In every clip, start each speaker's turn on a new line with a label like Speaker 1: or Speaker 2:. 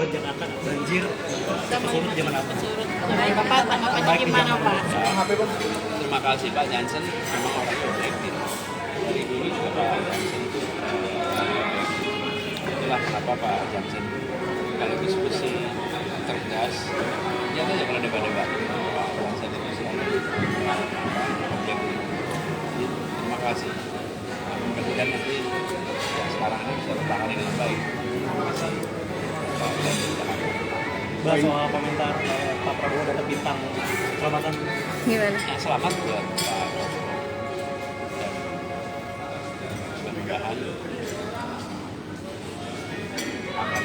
Speaker 1: Jakarta banjir surut zaman apa?
Speaker 2: Baik, Bapak tanggapannya gimana, Pak?
Speaker 3: Terima kasih Pak Jansen, memang orang yang objektif. Dari dulu juga Pak Jansen itu itulah kenapa Pak Jansen kalau diskusi cerdas, ya itu jangan debat-debat. Pak Jansen itu selalu objektif. Jadi, terima kasih. Mudah-mudahan nanti yang sekarang ini bisa tertangani dengan baik. Terima kasih.
Speaker 1: Bahas soal komentar Pak Prabowo dapat bintang selamatan.
Speaker 2: Gimana?
Speaker 3: Nah, selamat buat Pak Prabowo. Dan mudah-mudahan akan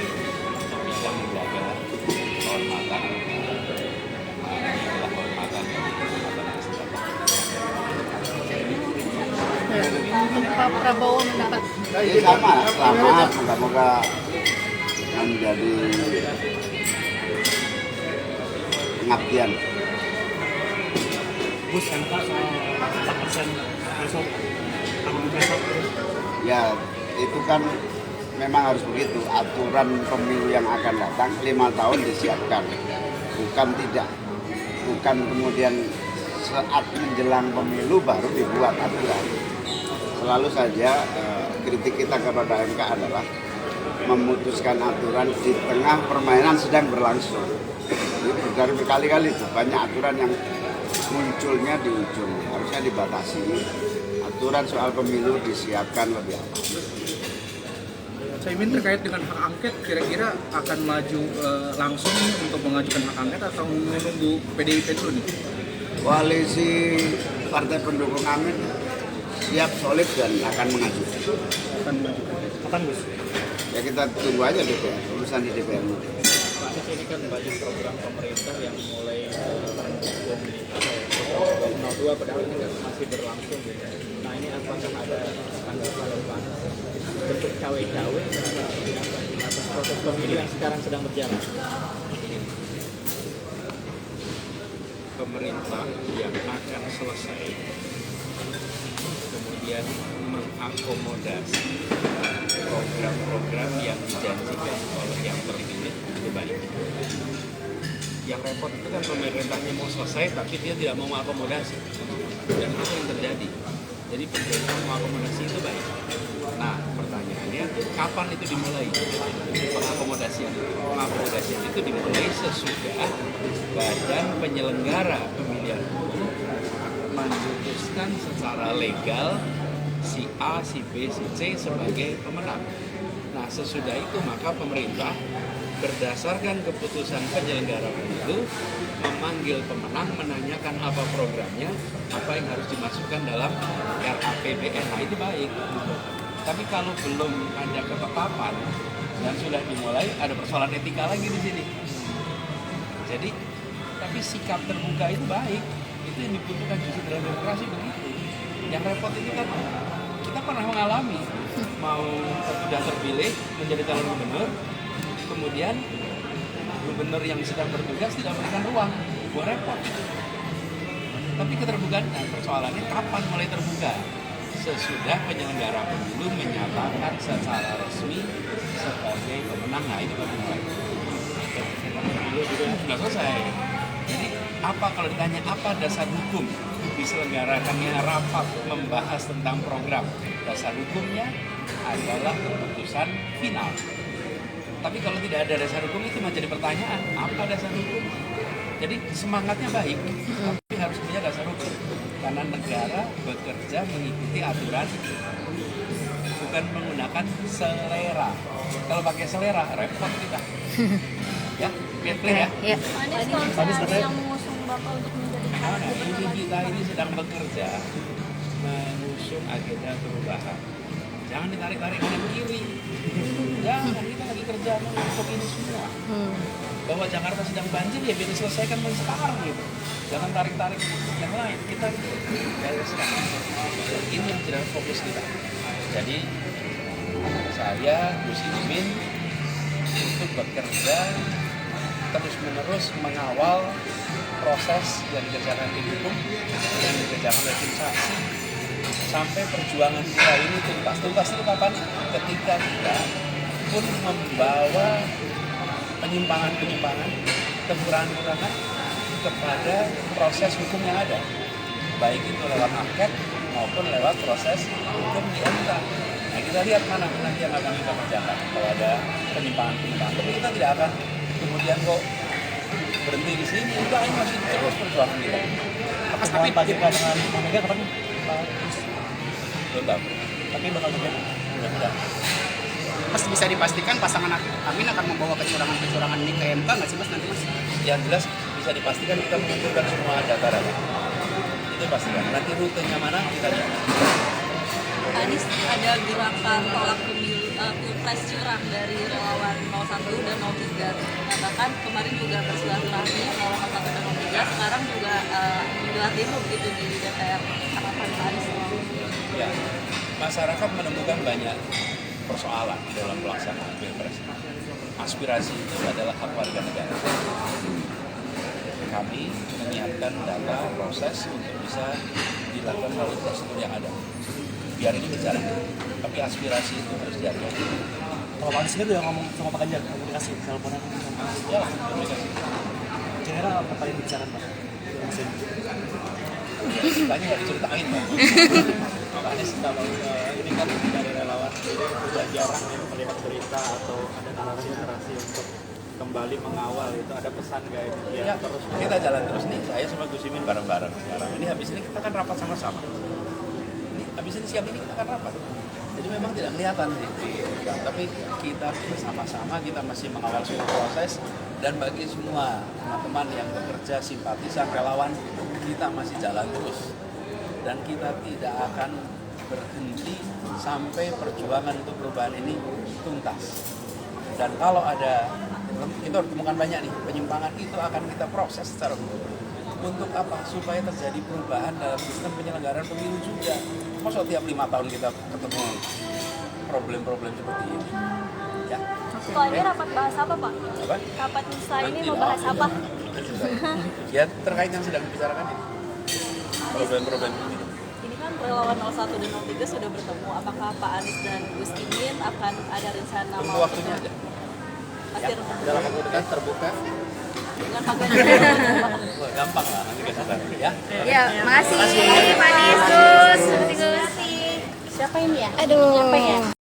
Speaker 3: bisa menjaga kehormatan adalah kehormatan dari kehormatan istimewa.
Speaker 2: Untuk Pak Prabowo mendapat
Speaker 4: Ya sama, selamat, moga-moga menjadi pengabdian.
Speaker 1: Gus MK soal 4% besok, tanggal besok.
Speaker 4: Ya itu kan memang harus begitu, aturan pemilu yang akan datang 5 tahun disiapkan, bukan tidak, bukan kemudian saat menjelang pemilu baru dibuat aturan. Selalu saja kritik kita kepada MK adalah memutuskan aturan di tengah permainan sedang berlangsung. Dari berkali-kali itu banyak aturan yang munculnya di ujung, harusnya dibatasi. Aturan soal pemilu disiapkan lebih awal.
Speaker 5: Caimin terkait dengan hak angket, kira-kira akan maju langsung untuk mengajukan hak angket atau menunggu PDIP dulu nih?
Speaker 4: Koalisi partai pendukung Amin siap solid dan akan mengajukan.
Speaker 5: Akan mengajukan.
Speaker 1: Kapan Gus?
Speaker 4: Ya kita tunggu aja DPR, urusan di DPR.
Speaker 6: Pak, ini kan banyak program pemerintah yang mulai mendukung 02 padahal ini kan masih berlangsung gitu. Nah ini apakah ada tanggapan Pak bentuk cawe-cawe atas proses pemilu yang sekarang sedang berjalan?
Speaker 3: Pemerintah yang akan selesai kemudian mengakomodasi program-program yang dijanjikan oleh yang terpilih itu baik. Yang repot itu kan pemerintahnya mau selesai tapi dia tidak mau mengakomodasi, dan itu yang terjadi. Jadi pemerintah mengakomodasi itu baik. Nah pertanyaannya kapan itu dimulai pengakomodasian? Pengakomodasian itu dimulai sesudah badan penyelenggara pemilihan umum memutuskan secara legal si A, si B, si C sebagai pemenang. Nah sesudah itu maka pemerintah berdasarkan keputusan penyelenggara pemilu memanggil pemenang, menanyakan apa programnya, apa yang harus dimasukkan dalam RAPBN. Nah itu baik. Tapi kalau belum ada ketetapan dan sudah dimulai, ada persoalan etika lagi di sini. Jadi, tapi sikap terbuka itu baik. Itu yang dibutuhkan justru dalam demokrasi begitu. Yang repot itu kan kita pernah mengalami mau sudah terpilih menjadi calon gubernur, kemudian gubernur yang sedang bertugas tidak memberikan ruang, buat repot. Tapi keterbukaan, persoalannya kapan mulai terbuka? Sesudah penyelenggara pemilu menyatakan secara resmi sebagai pemenang. Nah itu baru mulai. Pemilu juga sudah selesai. Jadi apa kalau ditanya apa dasar hukum diselenggarakannya rapat membahas tentang program? Dasar hukumnya adalah keputusan final. Tapi kalau tidak ada dasar hukum itu menjadi pertanyaan, apa dasar hukum? Jadi semangatnya baik, tapi harus punya dasar hukum. Karena negara bekerja mengikuti aturan, bukan menggunakan selera. Kalau pakai selera, repot kita. Ya, clear ya?
Speaker 2: ya.
Speaker 1: Habis katanya
Speaker 7: yang mengusung Bapak untuk menjadi
Speaker 3: Nah, ini kita ini sedang bekerja mengusung agenda perubahan. Jangan ditarik-tarik kanan kiri. Jangan, kita lagi kerja untuk ini semua. Bahwa Jakarta sedang banjir ya biar diselesaikan sekarang gitu. Jangan tarik-tarik yang lain. Kita bereskan. Ini yang tidak fokus kita. Jadi saya Gus Imin untuk bekerja terus-menerus mengawal proses yang dikerjakan tim hukum, yang dikerjakan oleh tim saksi, sampai perjuangan kita ini tuntas. Tuntas itu kapan? Ketika kita pun membawa penyimpangan-penyimpangan, kekurangan-kekurangan kepada proses hukum yang ada, baik itu lewat angket maupun lewat proses hukum di MK. Nah, kita lihat mana nanti yang akan kita kerjakan kalau ada penyimpangan-penyimpangan. Tapi kita tidak akan kemudian kok berhenti di sini, kita akan masih terus perjuangan kita.
Speaker 1: Tapi Pak JK dengan Bang Mega kapan Pak?
Speaker 3: Belum tahu.
Speaker 1: Tapi bakal terjadi.
Speaker 3: Mudah-mudahan.
Speaker 8: Mas, bisa dipastikan pasangan Amin akan membawa kecurangan-kecurangan ini ke MK nggak sih Mas nanti Mas?
Speaker 3: Yang jelas bisa dipastikan kita mengumpulkan semua data. Itu pastikan. Nanti rutenya mana kita lihat.
Speaker 7: Anies ada gerakan tolak pemilu pilpres curang dari relawan 01 dan 03. Nah, bahkan kemarin juga bersilaturahmi relawan 01 dan 03, sekarang juga menggelar demo begitu di DPR. Harapan Pak Anies?
Speaker 3: Ya, masyarakat menemukan banyak persoalan dalam pelaksanaan pilpres. Aspirasi itu adalah hak warga negara. Kami menyiapkan data proses untuk bisa dilakukan melalui prosedur yang ada. Biar ini berjalan, tapi aspirasi itu harus diatur.
Speaker 1: Kalau Pak Anies sendiri udah ngomong sama Pak Ganjar, komunikasi, teleponan sama
Speaker 3: Ya, komunikasi.
Speaker 1: Kira-kira apa paling dibicarakan Pak?
Speaker 3: Tanya nggak diceritain, Pak.
Speaker 6: Pak Anies kalau ini kan dari relawan ini sudah jarang ya melihat berita atau ada narasi-narasi untuk kembali mengawal itu, ada pesan nggak ini?
Speaker 3: Ya, terus kita jalan terus nih. Saya sama Gus Imin bareng-bareng sekarang. Ini habis ini kita akan rapat sama-sama. Ini habis ini siang ini kita akan rapat. Jadi memang tidak kelihatan sih, tapi kita bersama-sama kita masih mengawal seluruh proses, dan bagi semua teman-teman yang bekerja simpatisan relawan, kita masih jalan terus dan kita tidak akan berhenti sampai perjuangan untuk perubahan ini tuntas. Dan kalau ada, kita temukan banyak nih penyimpangan, itu akan kita proses secara hukum. Untuk apa? Supaya terjadi perubahan dalam sistem penyelenggaraan pemilu juga. Masa tiap 5 tahun kita ketemu problem-problem seperti ini? Ya.
Speaker 7: Setelah ini rapat bahas apa Pak?
Speaker 3: Apa?
Speaker 7: Rapat setelah ini
Speaker 3: Nanti
Speaker 7: mau bahas apa?
Speaker 3: Ya terkait yang sedang dibicarakan ini. Problem-problem ini.
Speaker 7: Ini kan relawan 01 dan 03 sudah bertemu. Apakah Pak Anies dan Gus Imin akan ada rencana
Speaker 3: Tunggu
Speaker 7: mau
Speaker 3: waktunya aja.
Speaker 7: pasti rencana
Speaker 6: Dalam waktu dekat terbuka.
Speaker 7: dengan Pak Ganjar?
Speaker 3: Wah, gampang lah nanti kita sadar ya.
Speaker 2: Ya, makasih. Makasih Pak Anies. Gus. Siapa ini ya? Aduh. Siapa ya?